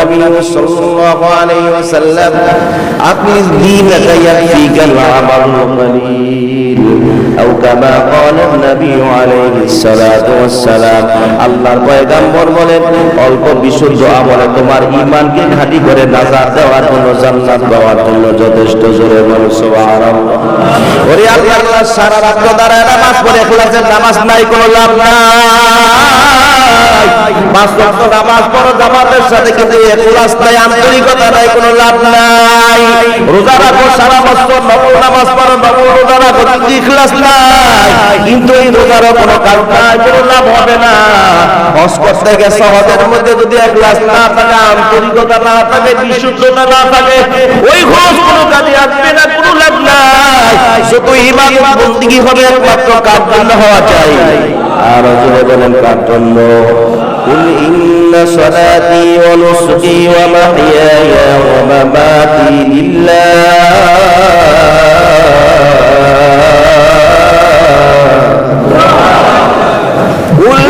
নবী সাল্লাল্লাহু আলাইহি ওয়াসাল্লাম আপনি দীনকা ইয়াফিকাল আমালুল কলিল আও কামা ক্বালা নবী আলাইহিস সালাতু ওয়াস সালাম। আল্লাহর পয়গম্বর বলেন অল্প বিশুদ্ধ আমলে তোমার ঈমানকে খাঁটি করে নাজাত দেওয়ার জন্য, জান্নাত পাওয়ার জন্য যথেষ্ট। জোরে বলো সুবহানাল্লাহ। ওরে আল্লাহ, সারা রাত দাঁড়ায় নামাজ পড়ে ইখলাসের নামাজ নাই, কোনো লাভ নাই। পাঁচ ওয়াক্ত নামাজ পড়ো জামাতের সাথে, কিন্তু ইখলাস নাই, আন্তরিকতা নাই, কোনো লাভ নাই। রোজা রাখো সারা বছর, নফল নামাজ পড়ো, নফল রোজা রাখো, কিন্তু ইখলাস নাই, কিন্তু এই রোজারও কোনো কাজ নাই, কোনো লাভ হবে না। হজ করতে গেছে, হজের মধ্যে যদি ইখলাস না থাকে, আন্তরিকতা না থাকে, বিশুদ্ধতা না থাকে, ওই হজ কোনো কাজে আসবে না, কোনো লাভ নাই। শুধু ইবাদত বন্দেগী হবে একমাত্র কার জন্য হওয়া চাই? আর জোরে বলেন কার জন্য? কুল ইন্না সালাতি ওয়া নুসুকি ওয়া মাহইয়ায়া ওয়া মামাতি লিল্লাহ। কুল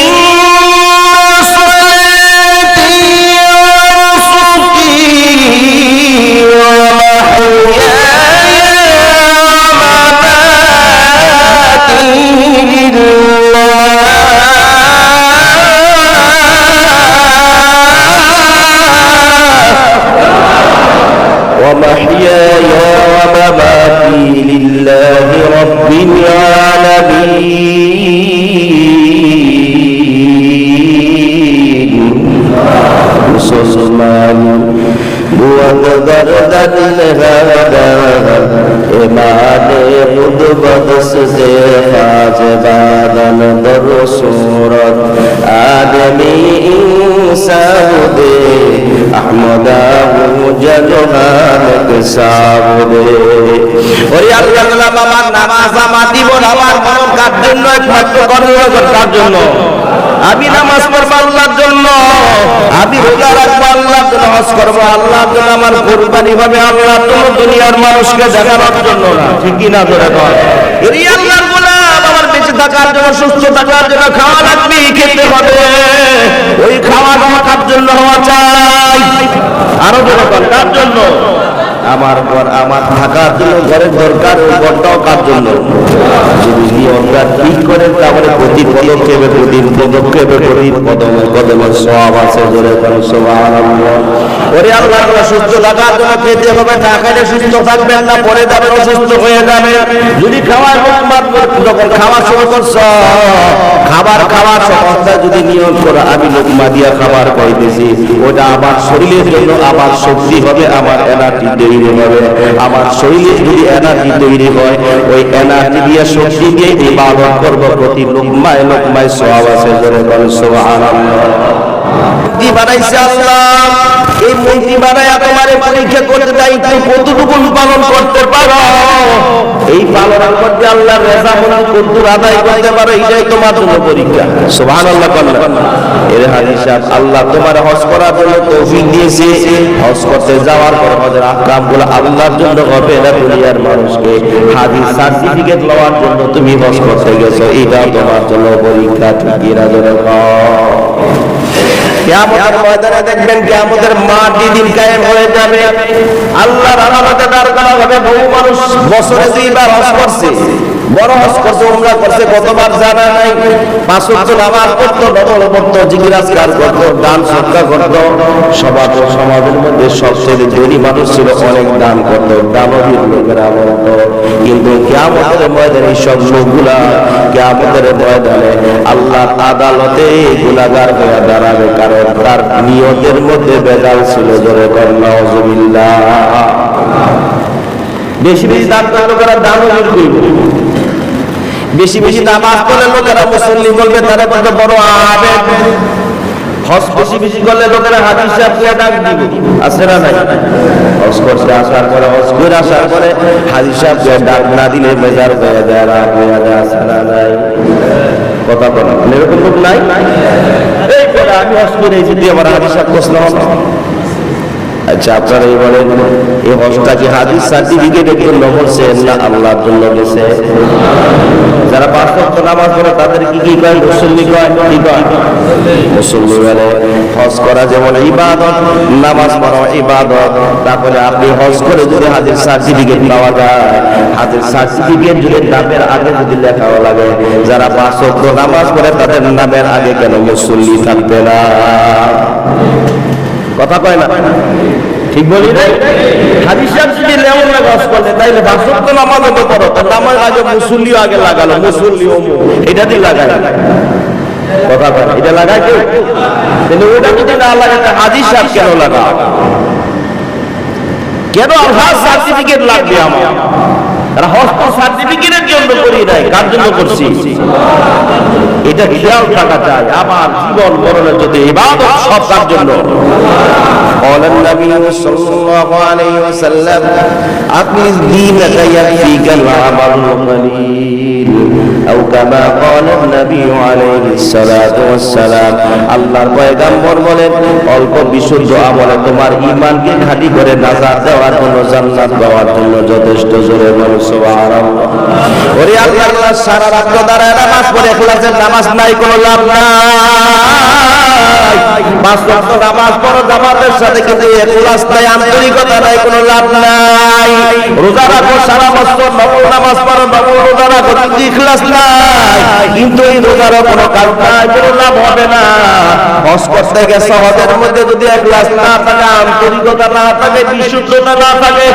ইন্না সালাতি ওয়া নুসুকি ওয়া মাহইয়ায়া ওয়া মামাতি ومحياي ومماتي لله رب العالمين مسلمان وقدر دل هذا إيمان خود بدس سے خاص بادن در صورت آدمی انسان دے احمدہ জগহানক সাবদে। ওরে আল্লাহ, আমার নামাজ আমার জীবন আমার মরণ কার জন্য? একমাত্র কার জন্য? আমি নামাজ পড়বো আল্লাহর জন্য, আমি রোজা রাখবো আল্লাহর জন্য, হজ করবো আল্লাহর জন্য, আমার কুরবানি হবে আল্লাহর জন্য, দুনিয়ার মানুষকে দেখানোর জন্য না। ঠিক কি না? ধরে কর এই আল্লাহর গোলাম, আমার বেঁচে থাকার জন্য, সুস্থ থাকার জন্য খাওয়া লাগবে, খেতে হবে। ওই খাওয়া দাওয়া কার জন্য হওয়া চাই? আরো জোরে বল, কার জন্য? আমার ঘর, আমার থাকার জন্য, ঘরের দরকার, ওই ঘরটাও কার জন্য? যদি নিয়মটা ঠিক করেন তাহলে প্রতি পদক্ষেপে কদমে সওয়াব আছে। জোরে বলেন সুবহানাল্লাহ। ওরে আল্লাহ, সুস্থ থাকার জন্য খেতে হবে, না খেলে সুস্থ থাকবেন না, পরে যাবেন অসুস্থ হয়ে যাবে। যদি খাওয়ার যখন খাওয়া শুরু করছ, খাবার খাওয়ার অবস্থায় যদি নিয়ম করো আমি লোকমা দিয়া খাবার খাইতেছি, ওটা আমার শরীরের জন্য আমার শক্তি হবে, আমার এনার্জি তৈরি হবে। আমার শরীরে যদি এনার্জি তৈরি হয়, ওই এনার্জি দিয়ে শক্তি দিয়ে ইবাদত করব, প্রতি লোকমায় লোকমায় সওয়াব আছে। জোরে বলেন সুবহানাল্লাহ। মূর্তি বানাইছে আল্লাহ, এই মূর্তি বানায়া তোমারে পরীক্ষা করতে দায়িত্ব কতটুকু পালন করতে পারো। এই পালন করতে আল্লাহর রেজা মনে কতটুকু আদায় করতে পারো, এটাই তোমার জন্য পরীক্ষা। সুবহানাল্লাহ। এর হাদিস আল্লাহ তোমার হজ করার জন্য তৌফিক দিয়েছে, হজ করতে যাওয়ার পর হজের আহকামগুলো আল্লাহর জন্য হবে না, দুনিয়ার মানুষকে হাদিস সার্টিফিকেট লওয়ার জন্য তুমি হজ করতে গেছো, এটাও তোমার জন্য পরীক্ষা। ঠিক না? জোরে কিয়ামতের ময়দানে দেখবেন, কিয়ামতের মাটি দিন কায়েম হয়ে যাবে, আল্লাহর আদালতে দাঁড় করা হবে। বহু মানুষ বছরে দুইবার হজ করছে, বড় হজ করছে, উমরা করছে, কতবার জানা নাই। পাঁচ ওয়াক্ত নামাজ পড়তো, নফল পড়তো, জিকির আজকার করতো, দান সদকা করতো। সমাজের মধ্যে সবচেয়ে ধনী মানুষ ছিল, অনেক দান করতো, দানবীর লোকেরা বলতো। কিন্তু কিয়ামতের ময়দানে সব লোকগুলা কিয়ামতের ময়দানে আল্লাহর আদালতে গুনাহগার হয়ে দাঁড়াবে, কারণ তার নিয়তের মধ্যে ভেজাল ছিল। জোরে বলেন নাউজুবিল্লাহ। বেশি বেশি দান করলে লোকেরা দানবীর কইবে, বেশি বেশি নামাজ পড়লে লোকেরা মুসল্লি বলবে, তারা বলতে বড় আবেদ। হজ বেশি বেশি করলে লোকেরা হাদিস সাহেবকে ডাক দিবে, আছে না নাই? হজ করতে আসার পরে, হজ করে আসার পরে হাদিস সাহেবকে ডাক না দিলে বেজার হয়ে যায়, রাগ হয়ে যায়, আছে না নাই? কথা বলা এরকম লোক নাই? এই করে আমি হজ করে এসেছি, তুই আমার হাদিস সাহেব প্রশ্ন হল আচ্ছা আপনারাই বলেন, এই হজটা কি হাদিস সার্টিফিকেটের জন্য বলছে না আল্লাহর জন্য বলছে? যারা 5 ওয়াক্ত নামাজ পড়ে তাদের কি কয়? মুসল্লি কয়। কি কয়? মুসল্লি বলে। হজ করা যেমন ইবাদত, নামাজ পড়া ইবাদত, তারপরে আপনি হজ করে যদি হাদিস সার্টিফিকেট পাওয়া যায়, হাদিস সার্টিফিকেট যদি নামের আগে যদি লেখাও লাগে, যারা 5 ওয়াক্ত নামাজ পড়ে তাদের নামের আগে কেন মুসল্লি থাকবে না? কথা কয় না? ঠিক বলি নাই? হাদিস যদি লেমন লাগাস করলে তাইলে 5 ওয়াক্ত নামাজও তো পড়ো, তার নামের আগে মুসল্লি আগে লাগালো, মুসল্লি এটা দিয়ে লাগায়। কথা কয় এটা লাগায় কেউ? কিন্তু ওটা যদি না লাগায় হাদিস সাহেব কেন লাগাও? কেন আল্লাহ সার্টিফিকেট লাগবে আমার? হজ সার্টিফিকেটের জন্য করি নাই, কার জন্য করছি? এটা খেয়াল থাকা যায়। আমার জীবন মরণের যত ইবাদত সব কার জন্য? قال النبي صلى الله عليه وسلم أقم دينك يكفيك العمل القليل أو كما قال النبي عليه الصلاة والسلام আল্লাহর পয়গম্বর বলেন, অল্প বিশুদ্ধ আমলে তোমার ঈমানকে খাঁটি করে নাজাত দেওয়ার জন্য, জান্নাত পাওয়ার জন্য যথেষ্ট। জোরে বলো সুবহানাল্লাহ। ওরে আল্লাহ, সারা রাত দাঁড়ায় নামাজ পড়ে ইখলাসের নামাজ নাই, কোনো লাভ নাই। 5 ওয়াক্ত নামাজ পড়ো জামাতের সাথে, কিন্তু ইখলাস নাই, আন্তরিকতা নাই, কোনো লাভ নাই। রোজা রাখো সারা বছর, নফল নামাজ পড়ো, নফল রোজা রাখো, কিন্তু ইখলাস নাই, কিন্তু এই রোজারও কোনো কাজ নাই, কোনো লাভ হবে না। হজ করতে গেছে, হজের মধ্যে যদি ইখলাস না থাকে, আন্তরিকতা না থাকে, বিশুদ্ধতা না থাকে,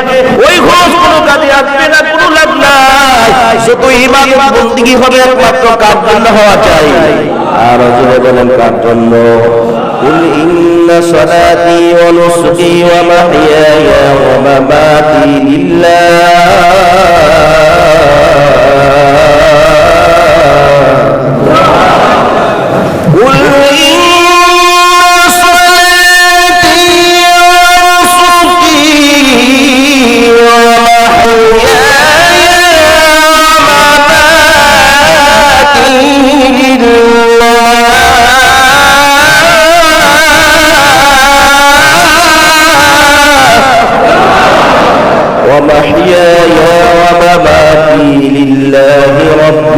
ওই হজ কোনো কাজে আসবে না, কোনো লাভ নাই। যত ইবাদত বন্দেগী হবে একমাত্র কার জন্য হওয়া চাই? আর জোরে বলেন কার জন্য? قل إن صلاتي ونسكي ومحياي ومماتي لله قل إن صلاتي ونسكي ومحياي ومماتي لله رب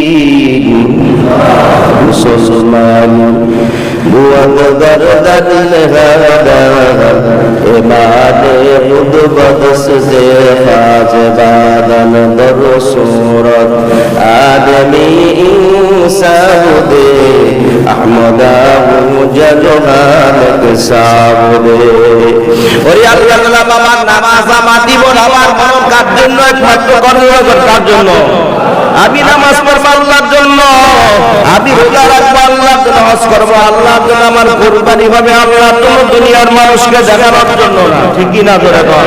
العالمين مسلمان بوغدر دل هذا إمام خطبت سے خاج بادن در صورت آدمی انسان دے احمدہ جلوانک সাবদে। ওরে আল্লাহ, আমার নামাজ আমার জীবন আমার মরণ কার জন্য? একমাত্র কার জন্য? আমি নামাজ পড়বো আল্লাহর জন্য, আমি রোজা রাখবো আল্লাহর জন্য, হজ করবো আল্লাহর জন্য, আমার কুরবানি হবে আল্লাহর জন্য, দুনিয়ার মানুষকে দেখানোর জন্য না। ঠিক কি না? ধরে কর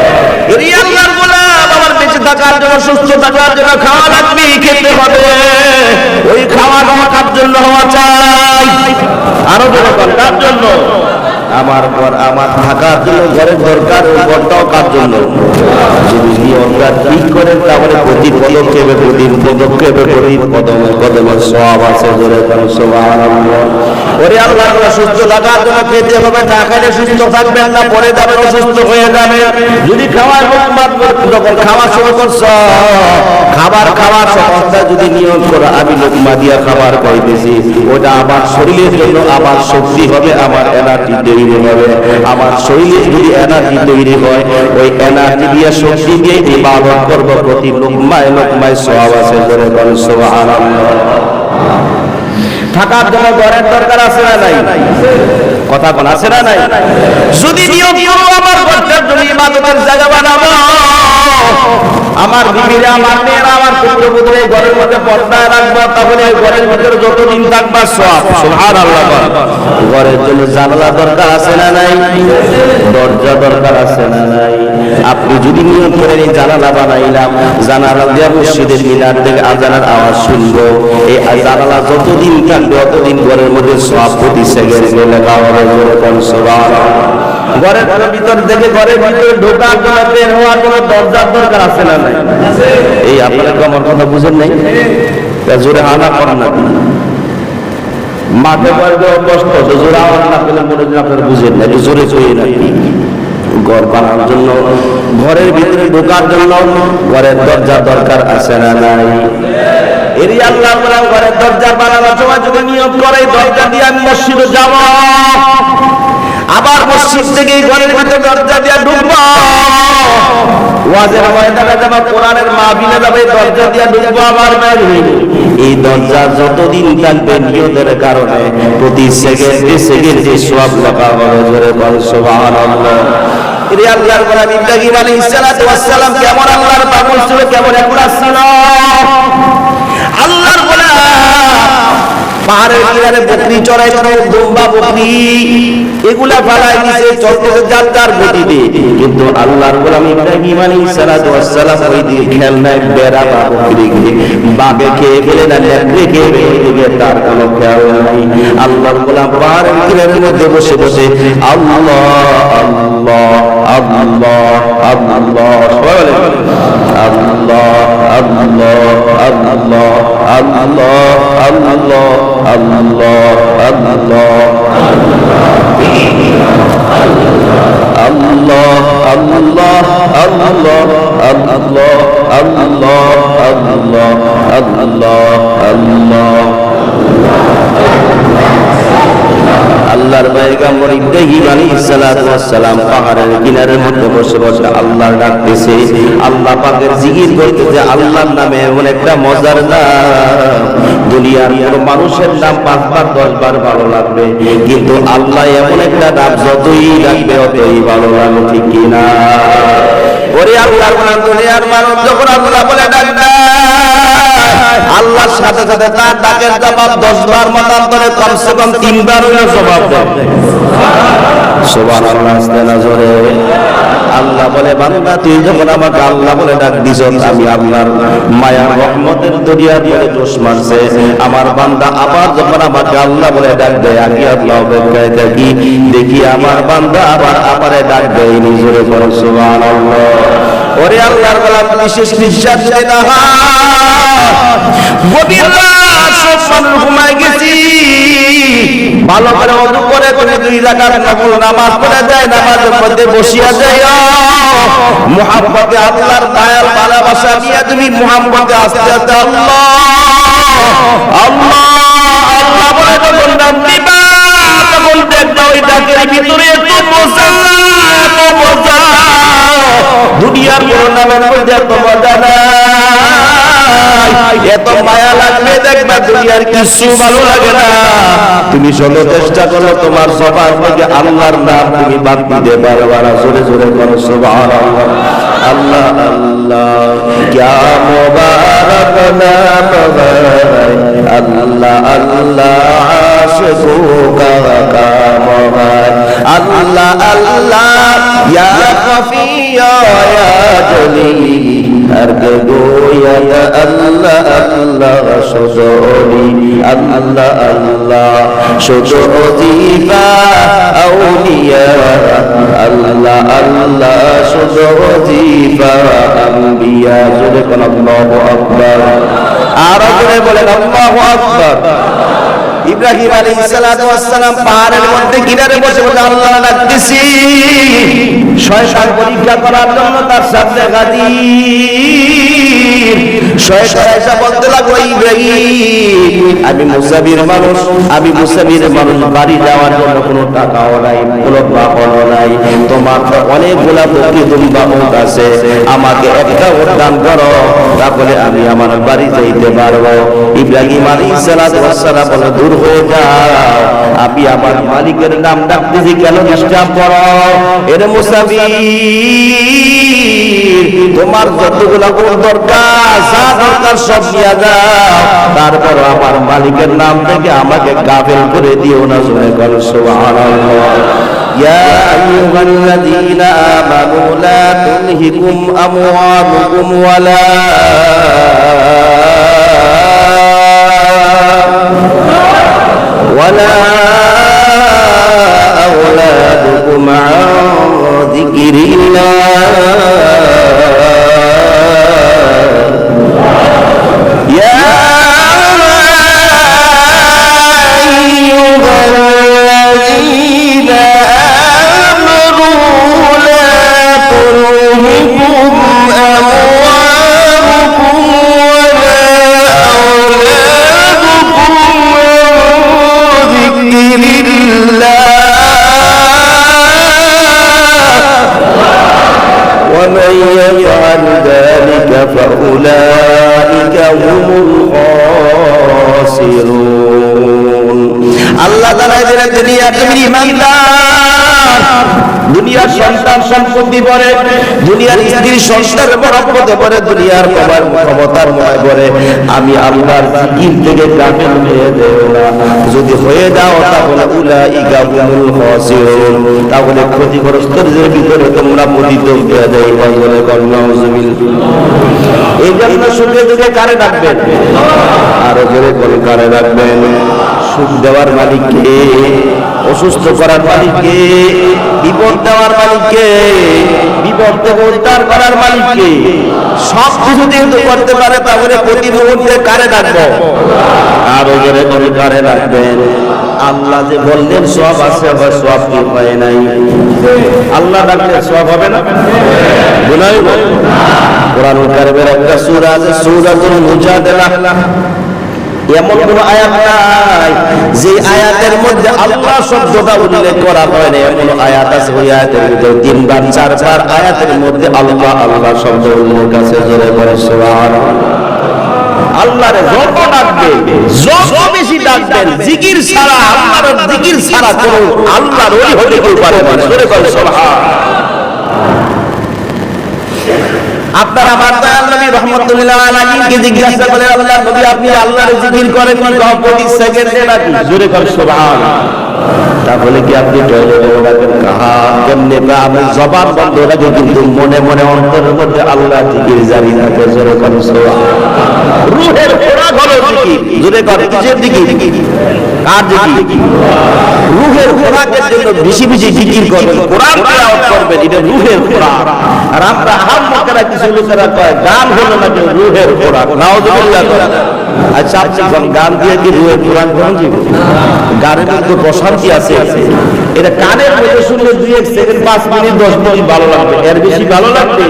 এই আল্লাহর গোলাম, আমার বেঁচে থাকার জন্য, সুস্থ থাকার জন্য খাওয়া লাগবে, খেতে হবে। ওই খাওয়া দাওয়া কার জন্য হওয়া চাই? আরো ধরে কর কার জন্য? আমার ঘর, আমার থাকার জন্য ঘরের দরকার, ওই ঘরটাও কার জন্য? যদি আমরা ঠিক করেন তাহলে প্রতি পদক্ষেপে প্রতি কদমে সওয়াব আছে। জোরে বলেন সুবহানাল্লাহ। ওরে আল্লাহ, সুস্থ থাকার জন্য খেতে হবে, না খেলে সুস্থ থাকবেন না, পরে যাবেন অসুস্থ হয়ে যাবে। যদি খাওয়ার যখন খাওয়া শুরু করছো, খাবার খাওয়ার অবস্থায় যদি নিয়ম করো আমি লোকমা দিয়া খাবার খাইতেছি, ওটা আমার শরীরের জন্য আমার শক্তি হবে, আমার এনার্জি তৈরি হবে। আমার শরীরে যদি এনার্জি তৈরি হয়, ওই এনার্জি দিয়ে শক্তি দিয়ে ইবাদত করব, প্রতি লোকমায় লোকমায় সওয়াব আছে। জোরে বলেন সুবহানাল্লাহ। থাকার জন্য ঘরের দরকার আছে না নাই? কথা বল, আছে না নাই? যদি নিয়ম করো আমার ঘরটার জন্য ইবাদতের জায়গা বানাবো, আমার বিবিরা, আমার মেয়েরা, আমার পুত্রপুত্র ঘরের মধ্যে পর্দায় রাখবো, তাহলে ঘরের ভিতরে যতদিন থাকবা সওয়াব। সুবহানাল্লাহ। ঘরের জন্য জানালা দরকার আছে না নাই? দরজা দরকার আছে না নাই? আপনি যদি নিয়ম করে জানালা বানাইলাম, জানালা দিয়ে মসজিদের মিনার থেকে আজানের আওয়াজ শুনবো, এই জানালা যতদিন থাকবে ততদিন ঘরের মধ্যে সওয়াব প্রতি সেকেন্ডে লেখা হবে। সুবহানাল্লাহ। ঘরের ভিতর থেকে ঘরের ভিতরে ঢোকার জন্য, বের হওয়ার জন্য দরজার দরকার আছে না নাই? এই আপনারা আমার কথা বুঝেন নাই? জোরে হানা করেন না। মাঠে পড়বে কষ্ট জোরে আওয়াজ না পেলে মনে হয় আপনারা বুঝেন না, জোরে জোরে নাকি ঘর বানানোর জন্য, ঘরের ভিতরে ঢোকার জন্য ঘরের দরজা দরকার আছে না নাই? এরই আল্লাহ বলে ঘরের দরজা বানানোর সময় যদি নিয়ত করে দরজা দিয়ে আমি মসজিদে যাব, আবার মসজিদ থেকে ঘরের ভিতরে দরজা দিয়ে ঢুকবো, ওয়াজের ময়দানে যাব, কোরআনের মাহফিলে যাব, দরজা দিয়ে ঢুকবো আবার বের হইব। এই দরজা যতদিন থাকবে নিয়তের কারণে প্রতি সেকেন্ডে সেকেন্ডে সওয়াব লেখা হবে। জোরে বল সুবহানাল্লাহ। এরই আল্লাহর গোলাম ইব্রাহিম আলাইহিস সালাতু ওয়াস সালাম কেমন আল্লাহর পাগল ছিল, কেমন একলা ছিল। আল্লাহর গোলাম পাহাড়ের কিনারে বকরি চড়াইছিল, দুম্বা বকরি এগুলা ফালাই দিছে চলতেছে যাত্রার গতিতে, কিন্তু আল্লাহর গোলাম ইব্রাহিম আলাইহিস সালাতু ওয়াস সালাম ওই দিকে খেয়াল নাই, বেড়া বা বকরিকে বাঘে খেয়ে ফেলে না নেকড়ে খেয়ে ফেলে দিবে, তার কোনো খেয়াল নাই। আল্লাহর গোলাম পাহাড়ের কিনারের মধ্যে বসে বসে আল্লাহ আল্লাহ আল্লাহ আল্লাহ বলে আল্লাহ আল্লাহ আল্লাহ আল্লাহ আল্লাহ আল্লাহ আল্লাহ আল্লাহ আল্লাহ আল্লাহ আল্লাহ আল্লাহ আল্লাহ আল্লাহ। আল্লাহর পয়গম্বর ইব্রাহিম আলাইহিস সালাতু ওয়াস সালাম পাহাড়ের কিনারের মধ্যে বসে বসে আল্লাহর ডাকতেছে, আল্লাহ পাকের জিকির করতেছে। আল্লাহর নামে এমন একটা মজার নাম, দুনিয়ার কোন মানুষের নাম 5 বার 10 বার ভালো লাগবে, কিন্তু আল্লাহ এমন একটা নাম যতই ডাকবে ততই ভালো লাগবে, ঠিক কি না? ওরে আল্লাহর নাম দুনিয়ার মানুষ যখন আল্লাহ বলে ডাকবে, আল্লাহর সাথে সাথে তার ডাকের জবাব 10 বার মতান্তরে কমসে কম 3 বার হইলো জবাব দেয়। সুবহানাল্লাহ। আস্তে জোরে আল্লাহ বলে, বান্দা তুই যখন আমাকে আল্লাহ বলে ডাক দিছ, আমি আল্লাহর মায়া রহমতের দরিয়া দিয়ে জোশ মারছে। আমার বান্দা আবার যখন আমাকে আল্লাহ বলে ডাক দেয়, আমি আল্লাহ অপেক্ষায় থাকি, দেখি আমার বান্দা আবার আমারে ডাক দেয়। নিজরে বলে সুবহানাল্লাহ। ওরে আল্লাহর গোলাম বিশেষ নিঃশ্বাস নেয় না, গভীর রাত সব মানুষ ঘুমায় গেছি, ভালো করে ওযু করে তুমি 2 রাকাত নফল নামাজ পড়ে যায়, নামাজের মধ্যে বসিয়া যায়, মুহাব্বতে আল্লাহর দয়াল ভালোবাসা নিয়ে তুমি মুহাব্বতে আস্তে আস্তে আল্লাহ আল্লাহ আল্লাহ বলে যখন নাম দিবা, তখন দেখবে ওই ডাকের ভিতরে এত মজা, এত মজা, দুনিয়ার কোন নামের মধ্যে এত মজা নাই, এত মায়া লাগবে, দেখবা দুনিয়ার কিছু ভালো লাগে না। তুমি শত চেষ্টা করো তোমার জবান থেকে আল্লাহর নাম তুমি বাদ দিতে পারবে না। জোরে জোরে করো সুবহানাল্লাহ। আল্লাহ আল্লাহ क्या मुबारक नाम है, अल्लाह अल्लाह आशिकों का काम है, अल्लाह अल्लाह या खफी या जली, हर गोया अल्लाह अल्लाह शुजोरी, अल्लाह अल्लाह शुजोजीफा औलिया, अल्लाह अल्लाह शुजोजीफा अंबिया। जोरे बोल अल्लाहु আকবার, আর জোরে বলেন আল্লাহু আকবার। ইব্রাহিম আলাইহিস সালাতু ওয়াস সালাম পাহাড়ের মধ্যে কিনারে বসে বসে আল্লাহ ডাকতেছি, শয়তান পরীক্ষা করার জন্য তার সাথে হাজির। শয়তান এসে বলতে লাগলো, ইব্রাহিম আমি মুসাফির মানুষ, আমি মুসাফির মানুষ, বাড়ি যাওয়ার জন্য কোনো টাকাও নাই, কোনো বাহনও নাই, তোমার তো অনেকগুলা বকরি দুম্বা উট আছে, আমাকে একটা উট দান করো, তাহলে আমি আমার বাড়ি যাইতে পারবো। ইব্রাহিম আলাইহিস সালাতু ওয়াস সালাম বলে, দূর হয়ে যাও, আমি আমার মালিকের নাম ডাকতেছি, কেন ডিস্টার্ব করো? এর মুসাফির, তোমার যতগুলা উট দরকার, যা দরকার সব নিয়ে যাও, তারপর আমার মালিকের নাম থেকে আমাকে গাফেল করে দিও না। জোরে বলো সুবহানাল্লাহ। يا أيها الذين آمنوا لا تلهكم أموالكم ولا أولادكم عن ذكر الله، يا أيها জন্য দুনিয়া তুমি ইমানদার, দুনিয়ার সন্তান সম্পত্তি পরে, দুনিয়ার স্ত্রী সংসারের বরকতে পরে, দুনিয়ার ক্ষমতার ময় পরে, আমি আল্লাহর জিকির থেকে গাফিল হয়ে দেব না। যদি হয়ে যাও তাহলে উলাইকা হুমুল খাসিরুন, তাহলে ক্ষতিগ্রস্তদের ভিতরে তোমরা পতিত হয়ে যাবে। বলে নাউযুবিল্লাহ। এই জন্য সুখে দুঃখে কারে রাখবেন? আরো জোরে করে কারে রাখবেন? সুখ দেওয়ার মালিককে, অসুস্থ করার মালিককে, বিপদ দেওয়ার মালিককে, বিপদ থেকে উদ্ধার করার মালিককে। সব কিছু যেহেতু করতে পারে তাহলে প্রতি মুহূর্তে কারে রাখবো? আরো জোরে করে কারে রাখবেন? আল্লাহ যে বললেন সব আছে, আবার সব কি হয় নাই? আল্লাহ ডাকলে সব হবে না? গুনাহ হবে? কোরআনুল কারীমের একটা সূরা আছে, সূরাতুল মুজাদালা। এমন কোন আয়াত নাই যে আয়াতের মধ্যে আল্লাহ শব্দটা উল্লেখ করা হয় না। এমন আয়াত আছে, ওই আয়াতের মধ্যে 3 বার 4 বার আয়াতের মধ্যে আল্লাহ আল্লাহ শব্দ উল্লেখ আছে। জোরে করে সুবহানাল্লাহ। আল্লাহরে যত ডাকবেন, যত বেশি ডাকবেন, জিকির ছাড়া, আল্লাহর জিকির ছাড়া কোন আল্লাহর ওলি হতে পারে না। জোরে করে সুবহানাল্লাহ। আপনার আমার দয়াল নবী রাহমাতুল্লাহ আলাইহিকে জিজ্ঞাসা করে, আল্লাহর নবী আপনি আল্লাহর জিকির করেন প্রতি সেকেন্ডে নাকি? জোরে করে সুবহানাল্লাহ। তাহলে কি আপনি টয়লেটে রাখেন? কাহা কেমনে? আমি জবান বন্ধ রাখি, কিন্তু মনে মনে অন্তরের মধ্যে আল্লাহ জিকির জারি থাকে। জোরে করে সুবহানাল্লাহ। রূহের খোরাক হলো জিকির। জোরে করে কিসের জিকির? কার জিকির? রূহের খোরাকের জন্য বেশি বেশি জিকির করবেন, কোরআন তেলাওয়াত করবেন, এটা রূহের খোরাক। আর আমরা হামমুকেরা কিছু লোকেরা কয় গান হলো নাকি রূহের খোরাক। নাউযুবিল্লাহ। আচ্ছা আপনি গান দিয়ে কি রূহের খোরাক গ্রহণ করবেন? গানের মধ্যে প্রশান্তি আছে, এটা কানের মধ্যে শুনলে 2-1 সেকেন্ড 5 মিনিট 10 মিনিট ভালো লাগবে, এর বেশি ভালো লাগবে।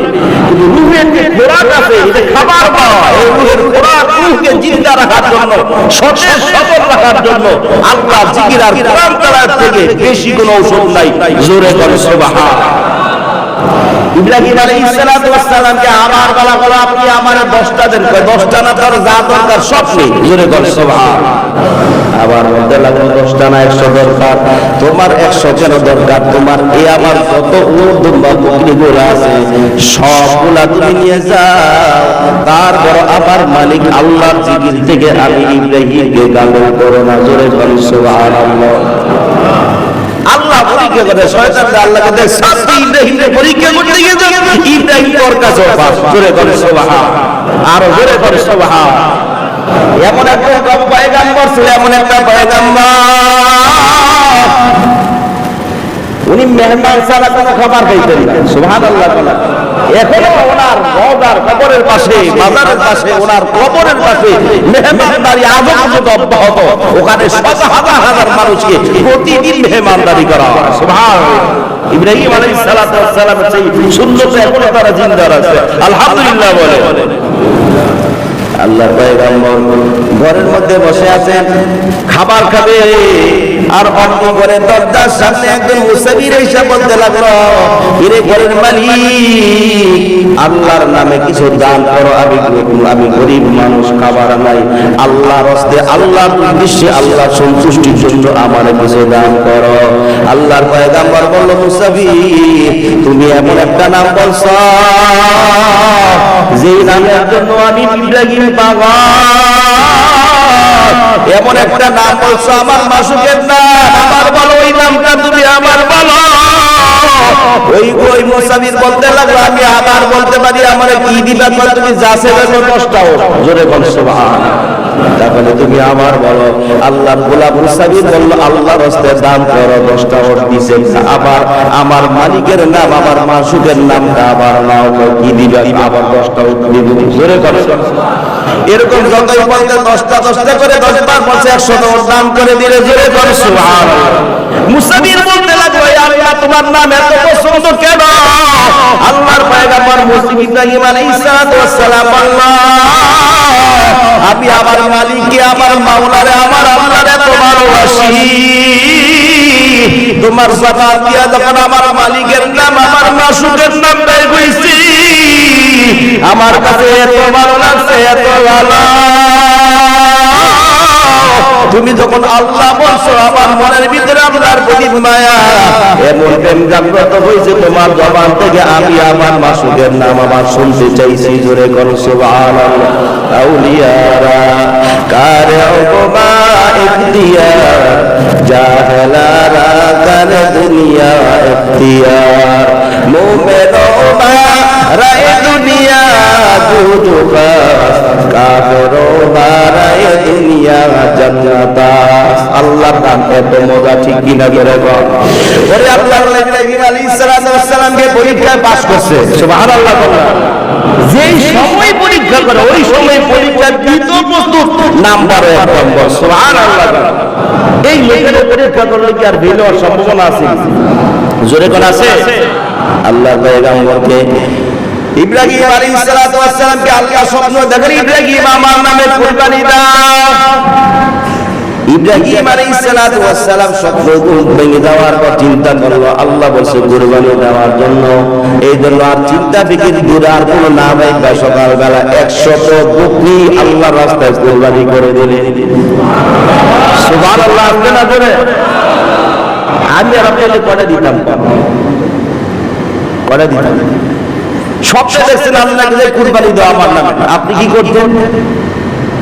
কিন্তু রূহের যে খোরাক আছে, এটা খাবার পাওয়া, এই রূহের খোরাক রূহকে জিন্দা রাখার জন্য, সতেজ সবল রাখার জন্য আল্লাহ জিকির আর কোরআন তেলাওয়াত থেকে বেশি কোনো ঔষধ নাই। জোরে করে সুবহানাল্লাহ। ইব্রাহিম আলাইহিস সালাতু ওয়াস সালামকে আমার বলা হলো, আপনি আমার 10টা দেন, 10টা না তার যা দরকার সব নেই। জোরে করে সুবহানাল্লাহ। আবার বলতে লাগলো 10টা না 100 দরকার। তোমার 100 কেন দরকার? তোমার এই আমার কত উম্মত বকরিগুলো আছে সবগুলা তুমি নিয়ে যাও, তারপর আবার মালিক আল্লাহর জিকির থেকে আমি ইব্রাহিমকে গাফিল করো না। জোরে করে সুবহানাল্লাহ। আল্লাহ পরীক্ষা করে, শয়তানরা আল্লাহকে দেখ শাস্তি, ইব্রাহিমকে পরীক্ষা করতে গিয়েছে, ইব্রাহিম ওর কাছে পাস। জোরে করে সুবহানাল্লাহ। আর জোরে করে সুবহানাল্লাহ। এমন একটা পয়গম্বর ছিল, এমন একটা পয়গম্বর, উনি মেহমান ছাড়া কোনো খাবার খাইতেন না। সুবহানাল্লাহ। এখনো ওনার রওজার কবরের পাশে, মাজারের পাশে, ওনার কবরের পাশে মেহমানদারি আজও পর্যন্ত অব্যাহত। ওখানে শত হাজার হাজার মানুষকে প্রতিদিন মেহমানদারি করা হয়। সুবহানাল্লাহ। ইব্রাহিম আলাইহিস সালাতু ওয়াস সালামের সেই সুন্নতে এখনো তারা জিন্দা আছে। আলহামদুলিল্লাহ বলে। আল্লাহর পয়গম্বর ঘরের মধ্যে বসে আছেন, খাবার খাবে, আর অন্য ঘরে দরজার সামনে একজন মুসাফির এসে বলতে লাগলো, এরে ঘরের মালিক, আল্লাহর নামে কিছু দান করো, আমি গরিব মানুষ, খাবার নাই, আল্লাহর রাস্তায়, আল্লাহর উদ্দেশ্যে, আল্লাহর সন্তুষ্টির জন্য আমার কিছু দান করো। আল্লাহর পয়গম্বর বলল, মুসাফির তুমি এমন একটা নাম বলছো যে নামের জন্য আমি ইব্রাহিম পাগল। এমন একটা নাম বলছো আমার মাসুকের নাম, আমার বলো ওই নামটা তুমি আমার বলো। ওই মুসাফির বলতে লাগলো, আমি আবার বলতে পারি, আমার কি দিবা? তুমি যা চাইবে 10টাও। জোরে বল সুবহানাল্লাহ। তাহলে তুমি আমার বলো। আল্লাহর গোলাম মুসাফির বলল, আল্লাহর রাস্তায় দান করো, 10টা ওট দিছে। আবার আমার মালিকের নাম, আমার মাসুকের নামটা আবার নাও, কি দিবা? আবার 10টা ওট দিব। জোরে বল। এরকম যতই বলতে 10টা করে 10 বার বলছে, 100 ওট দান করে দিলে। জোরে বল সুবহানাল্লাহ। মুসাফির বলতে লাগলো, আল্লাহ তোমার নাম এত পছন্দ কেন? আল্লাহর পয়গম্বর ইব্রাহিম আলাইহিস সালাতু ওয়াস সালাম আল্লাহ, আমি আমার মালিককে, আমার মাওলারে, আমার আল্লাহরে এত ভালোবাসি, তোমার জবান দিয়া যখন আমার মালিকের নাম, আমার মাসুকের নাম বের হইছি, আমার কাছে এত ভালো লাগছে, এত ভালো। তুমি যখন আল্লাহ বলছো আমার মনের ভিতরে আল্লাহর প্রতি মায়া, এমন প্রেম জাগ্রত হয়েছে তোমার জবান থেকে, আমি আমার মাসুকের নাম আমার শুনতে চাইছি। জোরে করো সুবহানাল্লাহ। আউলিয়ারা কারে ওবা ইখতিয়ার, জাহেলারা কারে দুনিয়া ইখতিয়ার, মুমিনো মা রায় দুনিয়া দুজুকা, কাফেরো মা রায় দুনিয়া জান্নাতা। আল্লাহর নাম এত মজা, ঠিক কিনা করে বল। ওরে আল্লাহর নবী ইব্রাহিম আলাইহিস সালামকে পরীক্ষায় পাস করছে, সুবহানাল্লাহ। যেই সময় পরীক্ষা করে ওই সময় পরীক্ষার দ্বিতীয় প্রস্তুত নাম্বার 1 নম্বর, সুবহানাল্লাহ। এই লোকের পরীক্ষা করলে কি আর ফেল হওয়ার সম্ভাবনা আছে? জোরে কোন আছে? আল্লাহ পয়গম্বরকে ইব্রাহিম আলাইহিস সালামকে আল্লাহ স্বপ্ন দেখেন, ইব্রাহিম আমার নামে কুরবানি দাও। ইব্রাহিম আলাইহিস সালাম স্বপ্ন ভেঙে যাওয়ার পর চিন্তা করলো, আল্লাহ বলছে কুরবানি দেওয়ার জন্য, এই জন্য আর চিন্তা ফিকির দূরে আর কোনো না ভাইবা সকালবেলা 100 বকরি আল্লাহর রাস্তায় কুরবানি করে দিলেন। সুবহানাল্লাহ। আপনি না করে আমি আর আপনাকে করে দিতাম, করে দিতাম। স্বপ্নে দেখছেন আল্লাহকে যে কুরবানি দাও আমার নামে, আপনি কি করতেন?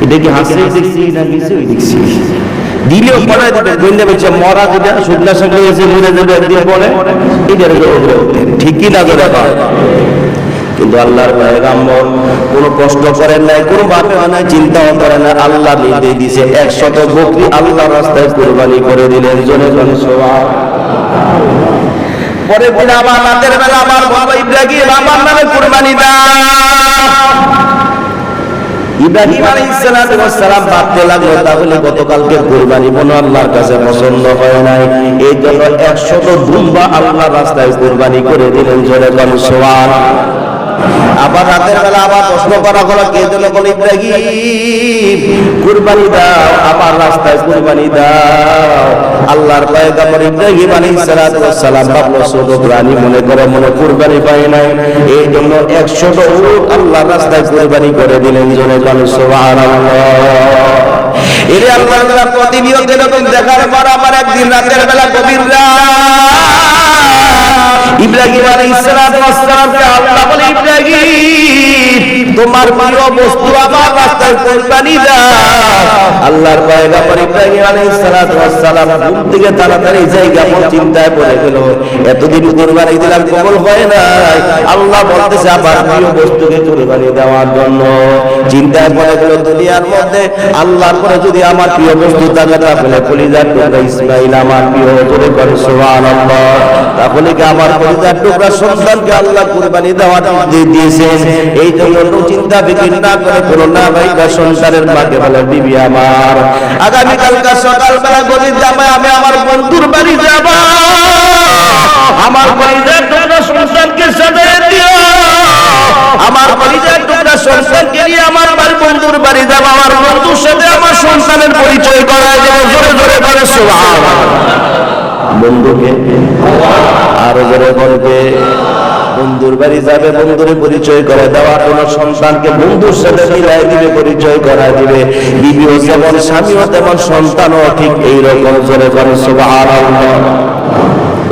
এটা কি হাসি দেখছি না কিছু দেখছি? দিলেও পড়াই দিতেন, বললে বলছে মরা যেটা শুকনা শুকনো হয়েছে মরে যাবে একদিন পরে, এটার ঠিক কি না করে। কিন্তু আল্লাহর পয়গম্বর কোনো প্রশ্ন করেন নাই, কোনো ভাবে নাই, চিন্তাও করেন না। আল্লাহ নির্দেশ দিয়েছে 100 বকরি আল্লাহর রাস্তায় কুরবানি করে দিলেন। জোরে জোরে সুবহানাল্লাহ। পরে দিন আবার রাতের বেলা আমার বাবা ইব্রাহিম আমার নামে কুরবানি দাও। ইব্রাহিম আলাইহিস সালাম ভাবতে লাগলো, তাহলে গতকালকে কুরবানি মনে আল্লাহর কাছে পছন্দ হয় নাই, এই জন্য 100 দুম্বা আল্লাহর রাস্তায় কুরবানি করে দিলেন। জোরে বলেন সুবহানাল্লাহ। আবার রাতের বেলা আবার প্রশ্ন করা হলো, কে যেন বলে ইব্রাহিম কুরবানি দাও আমার রাস্তায় কুরবানি দাও। আল্লাহর পয়গম্বর ইব্রাহিম আলাইহিস সালাম ভাবলো ছোট প্রাণী মনে করে মনে কুরবানি পায় নাই, এই জন্য 100 উট আল্লাহর রাস্তায় কুরবানি করে দিলেন। জোরে বলেন সুবহানাল্লাহ। এর আল্লাহর প্রতিনিয়ত এরকম দেখার পর আবার একদিন রাতের বেলা গভীর রাত ইব্রাহিম আলাইহিস সালামকে আল্লাহ বলে, ইব্রাহিম তোমার প্রিয় বস্তু আমার রাস্তায় কুরবানি দাও। আল্লাহর পয়গম্বর ইব্রাহিম আলাইহিস সালাম ঘুম থেকে তাড়াতাড়ি জায়গা মন চিন্তায় পড়ে গেল, এতদিন কুরবানি দিলাম কবুল হয় নাই, আল্লাহ বলতেছে আবার প্রিয় বস্তুকে কুরবানি দেওয়ার জন্য। চিন্তায় পড়ে গেল, দুনিয়ার মধ্যে আল্লাহর পরে যদি আমার প্রিয় বস্তু থাকে তাহলে কলিজার টুকরা ইসমাঈল আমার প্রিয়। জোরে করে সুবহানাল্লাহ। তাহলে কি আমার কলিজার টুকরা সন্তানকে আল্লাহ কুরবানি দেওয়ার দিয়েছেন। এই জন্য চিন্তা ফিকির না করে কোনো না ভাইবা সন্তানের মাকে বলে, বিবি আমার আগামীকালকা সকালবেলা গভীর জামায় আমি আমার বন্ধুর বাড়ি যাব, আমার কলিজার টুকরা সন্তানকে সাজায় দিও। আমার কলিজার টুকরা সন্তানকে নিয়ে আমার বন্ধুর বাড়ি যাব, আমার বন্ধুর সাথে আমার সন্তানের পরিচয় করায় দেব। জোরে জোরে করে সুবহানাল্লাহ। বন্ধুকে আরো জোরে বলবে, বন্ধুর বাড়ি যাবে, বন্ধুর পরিচয় করে দেওয়া, কোন সন্তানকে বন্ধুর সাথে মিলাই দিবে, পরিচয় করায় দিবে। বিবিও যেমন স্বামীও তেমন সন্তানও ঠিক এইরকম। জোরে করে সুবহানাল্লাহ।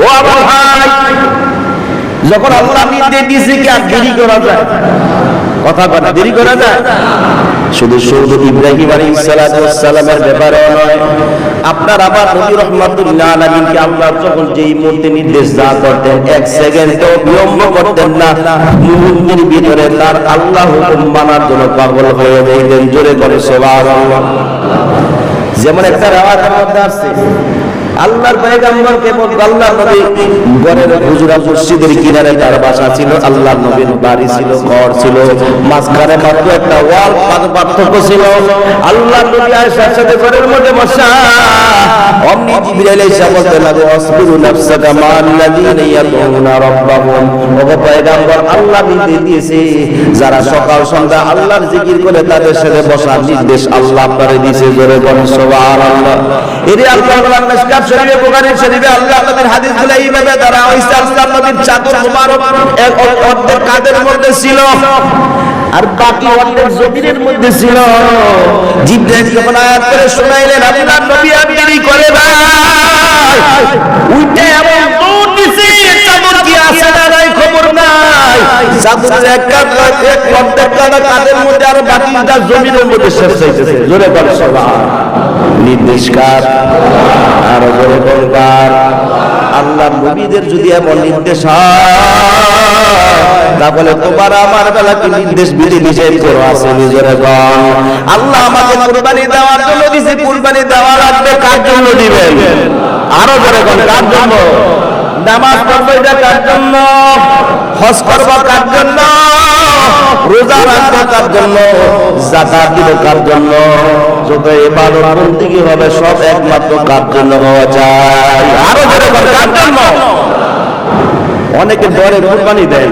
ও আমার ভাই, যখন আল্লাহ নির্দেশ দিয়েছে কি আর দেরি করা যায়? কথা বলা দেরি করা যায়? শুধু ইব্রাহিম আলাইহিস সালামের ব্যাপারে নয়, আপনার আবার নবী রাহমাতুল্লাহ আলাইহিকে আল্লাহ যখন যেই মুহূর্তে নির্দেশ দেওয়া করতেন 1 সেকেন্ডও বিলম্ব করতেন না, মুহূর্তের ভিতরে তার আল্লাহ হুকুম মানার জন্য পাগল হয়ে যাইতেন। জোরে করে সুবহানাল্লাহ। যেমন একটা রাওয়াতের মধ্যে আছে, আল্লাহর পয়গম্বরকে বলতো, আল্লাহর নবী ঘরের হুজরা মসজিদের কিনারে তার বাসা ছিল, আল্লাহর নবীর বাড়ি ছিল, ঘর ছিল, মাঝখানে মাত্র একটা ওয়াল পার্থক্য ছিল। আল্লাহর নবী আয়েশার সাথে ঘরের মধ্যে বসা, অমনি জিবরাইল এসে বলতে লাগে, আসবিরু নাফসাকা মাআল্লাযীনা ইয়াদউনা রাব্বাহুম। ওগো পয়গম্বর, আল্লাহ নির্দেশ দিয়েছে যারা সকাল সন্ধ্যা আল্লাহর জিকির করে তাদের সাথে বসার নির্দেশ আল্লাহ আপনারে দিয়েছে। জোরে বলেন সুবহানাল্লাহ। এর আল্লাহর মিশকাত শরীফে, বুখারী শরীফে আল্লাহ নবীর হাদিসগুলো এইভাবে ধরা হয়েছে। আল্লাহর নবীর চাদর মুবারক এক অর্ধেক কাঁধের মধ্যে ছিল, আর বাকি অর্ধেক জমিনের মধ্যে ছিল। জিবরাইল যখন আয়াত করে শোনাইলেন আল্লাহর নবী আর দেরি করে ভাই উঠে এমন দৌড় দিছে চাদর কি আছে না নাই খবর নাই। চাদরের একটা অর্ধেক কাদের মধ্যে আর বাকিটা জমিনের মধ্যে শেষ হইতেছে। জোরে বল সুবহানাল্লাহ। নির্দেশকার আর জোরে বলবার আল্লাহর নবীদের যদি এমন নির্দেশ হয় তাহলে তোমার আমার বেলা কি নির্দেশ বিধি নিষেধ করো আছে নিজের গণ। আল্লাহ আমাকে কুরবানি দেওয়ার জন্য দিয়েছে, কুরবানি দেওয়া লাগবে কার জন্য দিবেন? আরো জোরে বল কার জন্য? নামাজ পড়বো এটা কার জন্য? হজ করবো কার জন্য? রোজা রাখবো কার জন্য? যাকাত দিব কার জন্য? যত ইবাদত বন্দেগী হবে সব একমাত্র কার জন্য হওয়া যায়? আরো জোরে বল কার জন্য? অনেকে বড় কুরবানি দেয়।